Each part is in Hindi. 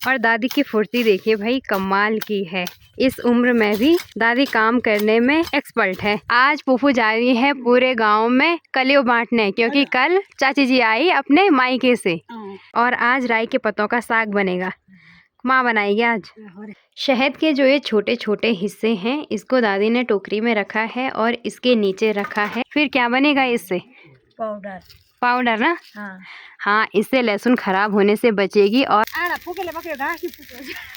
और दादी की फुर्ती देखिए भाई, कमाल की है। इस उम्र में भी दादी काम करने में एक्सपर्ट है। आज फूफू जा रही है पूरे गांव में कलियों बांटने, क्योंकि कल चाची जी आई अपने मायके से और आज राई के पत्तों का साग बनेगा। माँ बनाएगी आज। शहद के जो ये छोटे छोटे हिस्से हैं, इसको दादी ने टोकरी में रखा है और इसके नीचे रखा है। फिर क्या बनेगा इससे? पाउडर। पाउडर ना? हाँ। हाँ, इससे लहसुन खराब होने से बचेगी और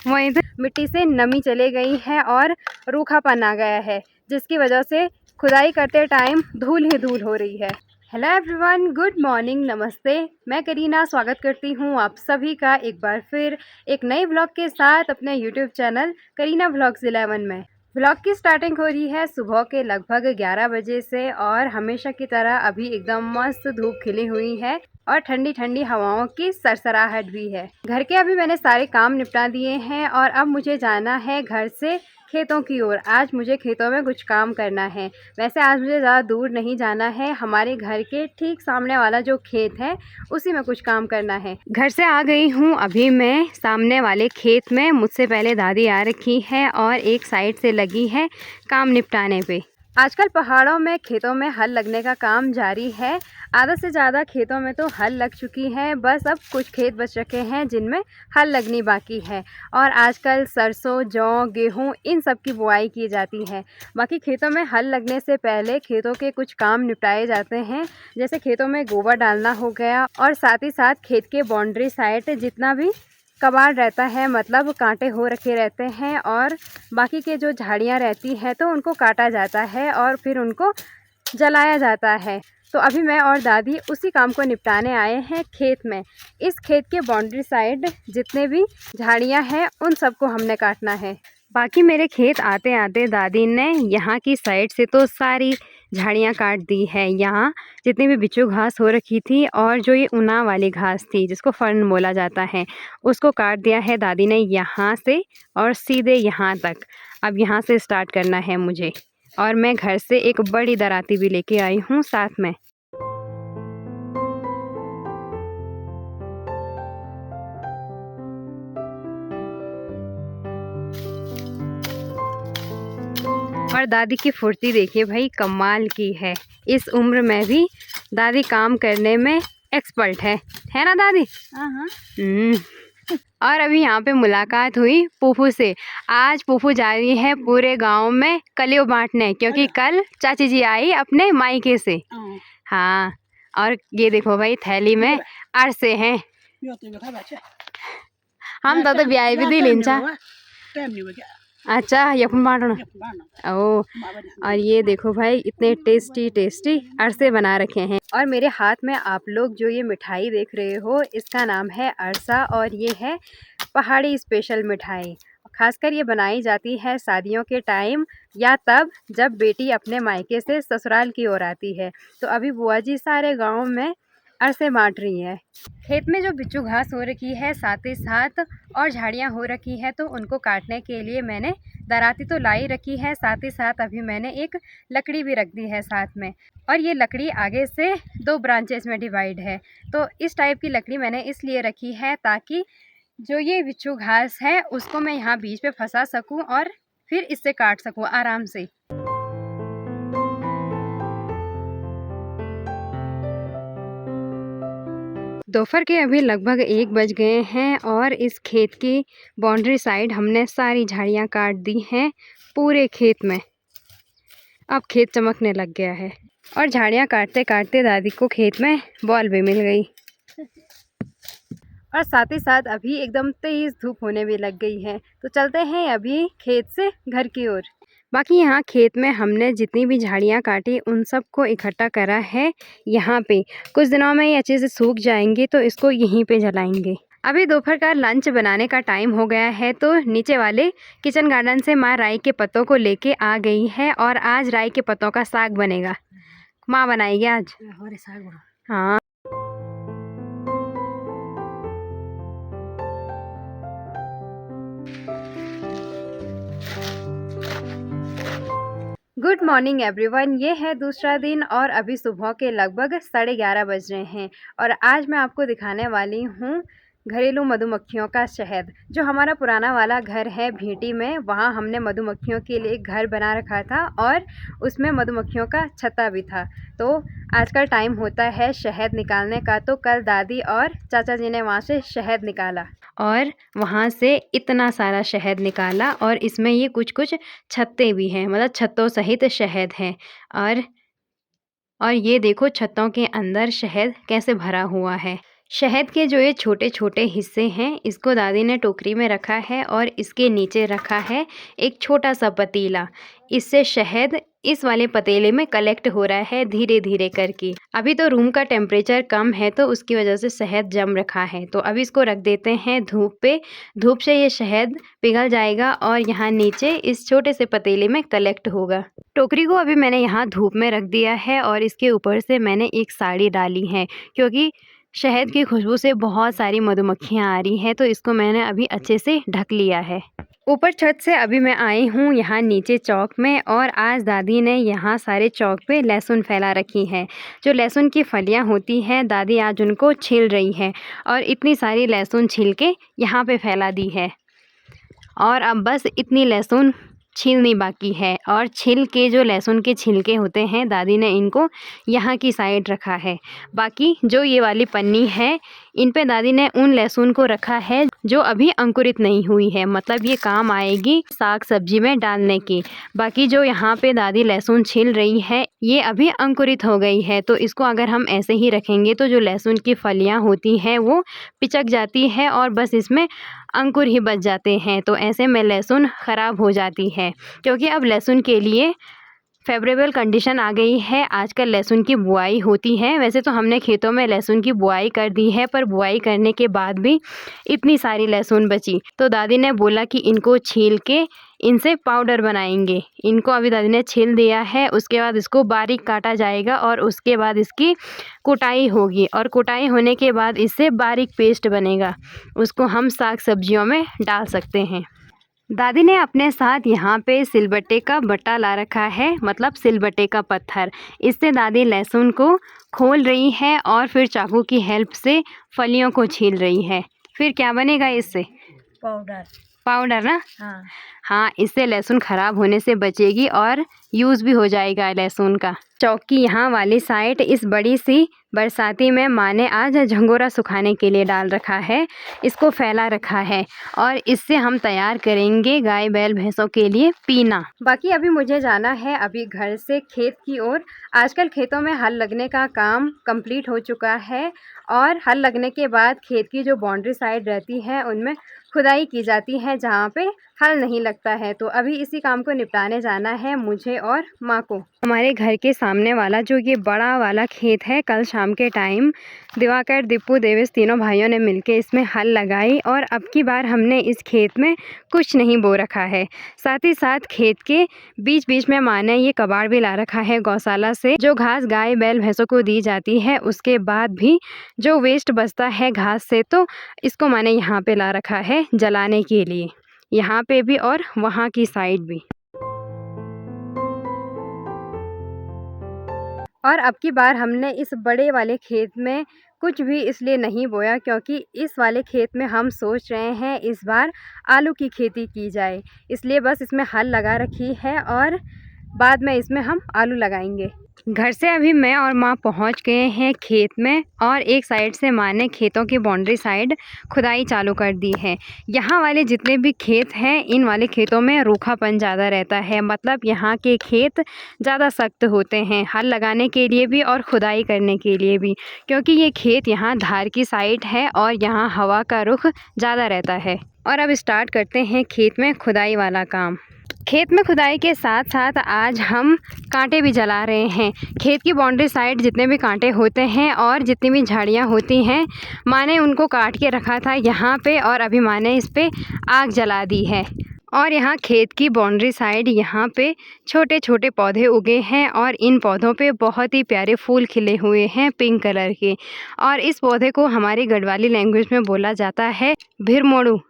वहीं तो मिट्टी से नमी चले गई है और रूखापन आ गया है, जिसकी वजह से खुदाई करते टाइम धूल ही धूल हो रही है। हेलो एवरीवन, गुड मॉर्निंग, नमस्ते। मैं करीना स्वागत करती हूँ आप सभी का एक बार फिर एक नए व्लॉग के साथ अपने यूट्यूब चैनल करीना व्लॉग्स 11 में। व्लॉग की स्टार्टिंग हो रही है सुबह के लगभग 11 बजे से और हमेशा की तरह अभी एकदम मस्त धूप खिली हुई है और ठंडी ठंडी हवाओं की सरसराहट भी है। घर के अभी मैंने सारे काम निपटा दिए हैं और अब मुझे जाना है घर से खेतों की ओर। आज मुझे खेतों में कुछ काम करना है। वैसे आज मुझे ज़्यादा दूर नहीं जाना है, हमारे घर के ठीक सामने वाला जो खेत है उसी में कुछ काम करना है। घर से आ गई हूँ अभी मैं सामने वाले खेत में। मुझसे पहले दादी आ रखी है और एक साइड से लगी है काम निपटाने पे। आजकल पहाड़ों में खेतों में हल लगने का काम जारी है। आधा से ज़्यादा खेतों में तो हल लग चुकी है, बस अब कुछ खेत बच रखे हैं जिनमें हल लगनी बाकी है। और आजकल सरसों, जौ, गेहूं इन सब की बुआई की जाती है। बाकी खेतों में हल लगने से पहले खेतों के कुछ काम निपटाए जाते हैं, जैसे खेतों में गोबर डालना हो गया और साथ ही साथ खेत के बाउंड्री साइड जितना भी कबाड़ रहता है, मतलब कांटे हो रखे रहते हैं और बाकी के जो झाड़ियाँ रहती हैं तो उनको काटा जाता है और फिर उनको जलाया जाता है। तो अभी मैं और दादी उसी काम को निपटाने आए हैं खेत में। इस खेत के बाउंड्री साइड जितने भी झाड़ियाँ हैं उन सबको हमने काटना है। बाकी मेरे खेत आते आते दादी ने यहाँ की साइड से तो सारी झाड़ियाँ काट दी है। यहाँ जितनी भी बिच्छू घास हो रखी थी और जो ये ऊना वाली घास थी जिसको फर्न बोला जाता है, उसको काट दिया है दादी ने यहाँ से और सीधे यहाँ तक। अब यहाँ से स्टार्ट करना है मुझे और मैं घर से एक बड़ी दराती भी लेके आई हूँ साथ में। और दादी की फुर्ती देखिए भाई, कमाल की है। इस उम्र में भी दादी काम करने में एक्सपर्ट है ना दादी? हाँ। और अभी यहाँ पे मुलाकात हुई फूफू से। आज फूफू जा रही है पूरे गांव में कलियों बांटने, क्योंकि कल चाची जी आई अपने मायके से। हाँ, और ये देखो भाई थैली में अरसे हैं। हम तो ब्याह भी दी लिंचा। अच्छा, यखम बांटना। ओ, और ये देखो भाई इतने टेस्टी टेस्टी अरसे बना रखे हैं। और मेरे हाथ में आप लोग जो ये मिठाई देख रहे हो, इसका नाम है अरसा और ये है पहाड़ी स्पेशल मिठाई। खासकर ये बनाई जाती है शादियों के टाइम या तब जब बेटी अपने मायके से ससुराल की ओर आती है। तो अभी बुआ जी सारे गाँव में अरसे बांट रही हैं। खेत में जो बिच्छू घास हो रखी है साथ ही साथ और झाड़ियाँ हो रखी है, तो उनको काटने के लिए मैंने दराती तो लाई रखी है, साथ ही साथ अभी मैंने एक लकड़ी भी रख दी है साथ में। और ये लकड़ी आगे से 2 ब्रांचेस में डिवाइड है। तो इस टाइप की लकड़ी मैंने इसलिए रखी है ताकि जो ये बिच्छू घास है उसको मैं यहाँ बीच पे फंसा सकूँ और फिर इससे काट सकूँ आराम से। दोपहर के अभी लगभग 1 बज गए हैं और इस खेत की बाउंड्री साइड हमने सारी झाड़ियाँ काट दी हैं पूरे खेत में। अब खेत चमकने लग गया है और झाड़ियाँ काटते काटते दादी को खेत में बॉल भी मिल गई और साथ ही साथ अभी एकदम तेज़ धूप होने भी लग गई है। तो चलते हैं अभी खेत से घर की ओर। बाकी यहाँ खेत में हमने जितनी भी झाड़ियाँ काटी उन सब को इकट्ठा करा है यहाँ पे। कुछ दिनों में ये अच्छे से सूख जाएंगे तो इसको यहीं पे जलाएंगे। अभी दोपहर का लंच बनाने का टाइम हो गया है, तो नीचे वाले किचन गार्डन से माँ राई के पत्तों को लेके आ गई है और आज राई के पत्तों का साग बनेगा। माँ बनाएगी आज। हाँ। गुड मॉर्निंग एवरीवन, ये है दूसरा दिन और अभी सुबह के लगभग 11:30 बज रहे हैं और आज मैं आपको दिखाने वाली हूँ घरेलू मधुमक्खियों का शहद। जो हमारा पुराना वाला घर है भीटी में, वहाँ हमने मधुमक्खियों के लिए एक घर बना रखा था और उसमें मधुमक्खियों का छत्ता भी था। तो आजकल टाइम होता है शहद निकालने का, तो कल दादी और चाचा जी ने वहाँ से शहद निकाला और वहाँ से इतना सारा शहद निकाला और इसमें ये कुछ छत्ते भी हैं, मतलब छत्तों सहित शहद है। और ये देखो छत्तों के अंदर शहद कैसे भरा हुआ है। शहद के जो ये छोटे-छोटे हिस्से हैं, इसको दादी ने टोकरी में रखा है और इसके नीचे रखा है एक छोटा-सा पतीला। इससे शहद इस वाले पतीले में कलेक्ट हो रहा है धीरे-धीरे करके। अभी तो रूम का टेम्परेचर कम है तो उसकी वजह से शहद जम रखा है। तो अभी इसको रख देते हैं धूप पे। धूप से ये शहद पिघल जाएगा और यहाँ नीचे इस छोटे से पतीले में कलेक्ट होगा। टोकरी को अभी मैंने यहाँ धूप में रख दिया है और इसके ऊपर से मैंने एक साड़ी डाली है, क्योंकि शहद की खुशबू से बहुत सारी मधुमक्खियाँ आ रही हैं, तो इसको मैंने अभी अच्छे से ढक लिया है। ऊपर छत से अभी मैं आई हूँ यहाँ नीचे चौक में, और आज दादी ने यहाँ सारे चौक पे लहसुन फैला रखी है। जो लहसुन की फलियाँ होती हैं, दादी आज उनको छील रही है और इतनी सारी लहसुन छील के यहाँ पे फैला दी है। और अब बस इतनी लहसुन छीलनी बाकी है, और छिल के जो लहसुन के छिलके होते हैं दादी ने इनको यहाँ की साइड रखा है। बाकी जो ये वाली पन्नी है, इन पे दादी ने उन लहसुन को रखा है जो अभी अंकुरित नहीं हुई है, मतलब ये काम आएगी साग सब्जी में डालने की। बाकी जो यहाँ पे दादी लहसुन छील रही है, ये अभी अंकुरित हो गई है, तो इसको अगर हम ऐसे ही रखेंगे तो जो लहसुन की फलियाँ होती हैं वो पिचक जाती है और बस इसमें अंकुर ही बच जाते हैं। तो ऐसे में लहसुन ख़राब हो जाती है, क्योंकि अब लहसुन के लिए फेवरेबल कंडीशन आ गई है। आजकल लहसुन की बुआई होती है। वैसे तो हमने खेतों में लहसुन की बुआई कर दी है, पर बुआई करने के बाद भी इतनी सारी लहसुन बची, तो दादी ने बोला कि इनको छील के इनसे पाउडर बनाएंगे। इनको अभी दादी ने छील दिया है, उसके बाद इसको बारीक काटा जाएगा और उसके बाद इसकी कुटाई होगी, और कुटाई होने के बाद इससे बारीक पेस्ट बनेगा। उसको हम साग सब्जियों में डाल सकते हैं। दादी ने अपने साथ यहाँ पे सिलबट्टे का बट्टा ला रखा है, मतलब सिलबट्टे का पत्थर। इससे दादी लहसुन को खोल रही है और फिर चाकू की हेल्प से फलियों को छील रही है। फिर क्या बनेगा इससे? पाउडर ना? हाँ, इससे लहसुन ख़राब होने से बचेगी और यूज़ भी हो जाएगा लहसुन का। चौक की यहाँ वाली साइड इस बड़ी सी बरसाती में माँ ने आज झंगोरा सुखाने के लिए डाल रखा है, इसको फैला रखा है, और इससे हम तैयार करेंगे गाय बैल भैंसों के लिए पीना। बाकी अभी मुझे जाना है अभी घर से खेत की ओर। आजकल खेतों में हल लगने का काम कंप्लीट हो चुका है, और हल लगने के बाद खेत की जो बाउंड्री साइड रहती है उनमें खुदाई की जाती है जहाँ पे हल नहीं लगता है। तो अभी इसी काम को निपटाने जाना है मुझे और माँ को। हमारे घर के सामने वाला जो ये बड़ा वाला खेत है, कल शाम के टाइम दिवाकर, दीपू, देवेश तीनों भाइयों ने मिलके इसमें हल लगाई, और अब की बार हमने इस खेत में कुछ नहीं बो रखा है। साथ ही साथ खेत के बीच बीच में माँ ने ये कबाड़ भी ला रखा है गौशाला से, जो घास गाय बैल भैंसों को दी जाती है। उसके बाद भी जो वेस्ट बचता है घास से, तो इसको माँ ने यहाँ पे ला रखा है जलाने के लिए, यहाँ पे भी और वहाँ की साइड भी। और अब की बार हमने इस बड़े वाले खेत में कुछ भी इसलिए नहीं बोया, क्योंकि इस वाले खेत में हम सोच रहे हैं इस बार आलू की खेती की जाए, इसलिए बस इसमें हल लगा रखी है और बाद में इसमें हम आलू लगाएंगे। घर से अभी मैं और माँ पहुँच गए हैं खेत में, और एक साइड से माँ ने खेतों की बाउंड्री साइड खुदाई चालू कर दी है। यहाँ वाले जितने भी खेत हैं, इन वाले खेतों में रूखापन ज़्यादा रहता है, मतलब यहाँ के खेत ज़्यादा सख्त होते हैं हल लगाने के लिए भी और खुदाई करने के लिए भी, क्योंकि ये खेत यहाँ धार की साइड है और यहाँ हवा का रुख ज़्यादा रहता है। और अब स्टार्ट करते हैं खेत में खुदाई वाला काम। खेत में खुदाई के साथ साथ आज हम कांटे भी जला रहे हैं। खेत की बाउंड्री साइड जितने भी कांटे होते हैं और जितनी भी झाड़ियाँ होती हैं, माँ ने उनको काट के रखा था यहाँ पे, और अभी माँ ने इस पे आग जला दी है। और यहाँ खेत की बाउंड्री साइड यहाँ पे छोटे छोटे पौधे उगे हैं, और इन पौधों पे बहुत ही प्यारे फूल खिले हुए हैं पिंक कलर के, और इस पौधे को हमारी गढ़वाली लैंग्वेज में बोला जाता है भिरमोड़ू।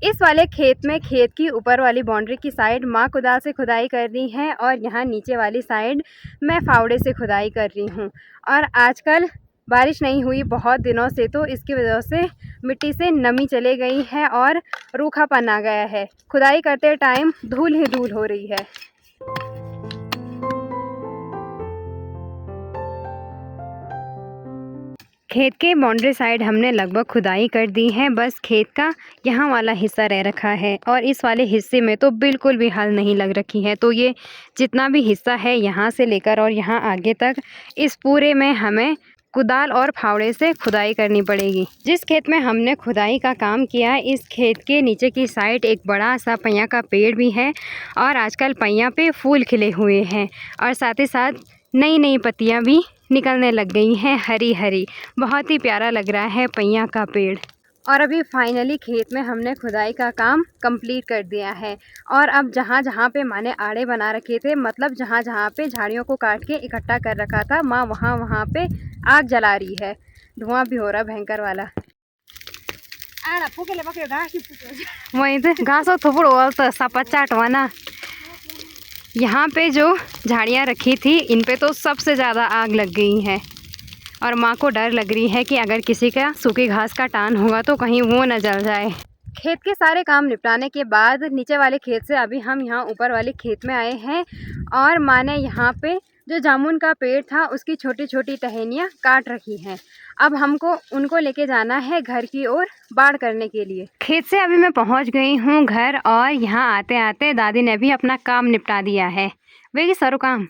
इस वाले खेत में खेत की ऊपर वाली बाउंड्री की साइड माँ कुदाल से खुदाई कर रही है, और यहाँ नीचे वाली साइड मैं फावड़े से खुदाई कर रही हूँ। और आजकल बारिश नहीं हुई बहुत दिनों से, तो इसकी वजह से मिट्टी से नमी चली गई है और रूखापन आ गया है। खुदाई करते टाइम धूल ही धूल हो रही है। खेत के बाउंड्री साइड हमने लगभग खुदाई कर दी है, बस खेत का यहाँ वाला हिस्सा रह रखा है और इस वाले हिस्से में तो बिल्कुल भी हल नहीं लग रखी है। तो ये जितना भी हिस्सा है यहाँ से लेकर और यहाँ आगे तक, इस पूरे में हमें कुदाल और फावड़े से खुदाई करनी पड़ेगी। जिस खेत में हमने खुदाई का काम किया है, इस खेत के नीचे की साइड एक बड़ा सा पैया का पेड़ भी है और आजकल पैया पे फूल खिले हुए हैं और साथ ही साथ नई नई पत्तियां भी निकलने लग गई हैं, हरी हरी। बहुत ही प्यारा लग रहा है पैया का पेड़। और अभी फाइनली खेत में हमने खुदाई का काम कंप्लीट कर दिया है और अब जहाँ जहाँ पे माँ ने आड़े बना रखे थे, मतलब जहाँ जहाँ पे झाड़ियों को काट के इकट्ठा कर रखा था, माँ वहाँ वहाँ पे आग जला रही है। धुआं भी हो रहा भयंकर वाला। वही तो घास थोड़ा सपा चाटवा ना। यहाँ पे जो झाड़ियाँ रखी थी, इन पे तो सबसे ज़्यादा आग लग गई है और माँ को डर लग रही है कि अगर किसी का सूखी घास का टान होगा तो कहीं वो न जल जाए। खेत के सारे काम निपटाने के बाद नीचे वाले खेत से अभी हम यहाँ ऊपर वाले खेत में आए हैं और माँ ने यहाँ पे जो जामुन का पेड़ था उसकी छोटी छोटी टहनियाँ काट रखी हैं। अब हमको उनको लेके जाना है घर की ओर बाढ़ करने के लिए। खेत से अभी मैं पहुँच गई हूँ घर और यहाँ आते आते दादी ने भी अपना काम निपटा दिया है। वे सारो काम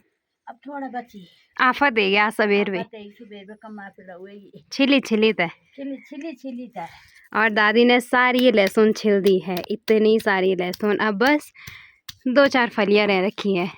अब थोड़ा बची आफत दे गया सवेर में छिली छिली था और दादी ने सारी लहसुन छिल दी है, इतनी सारी लहसुन। अब बस 2-4 फलियाँ रह रखी है।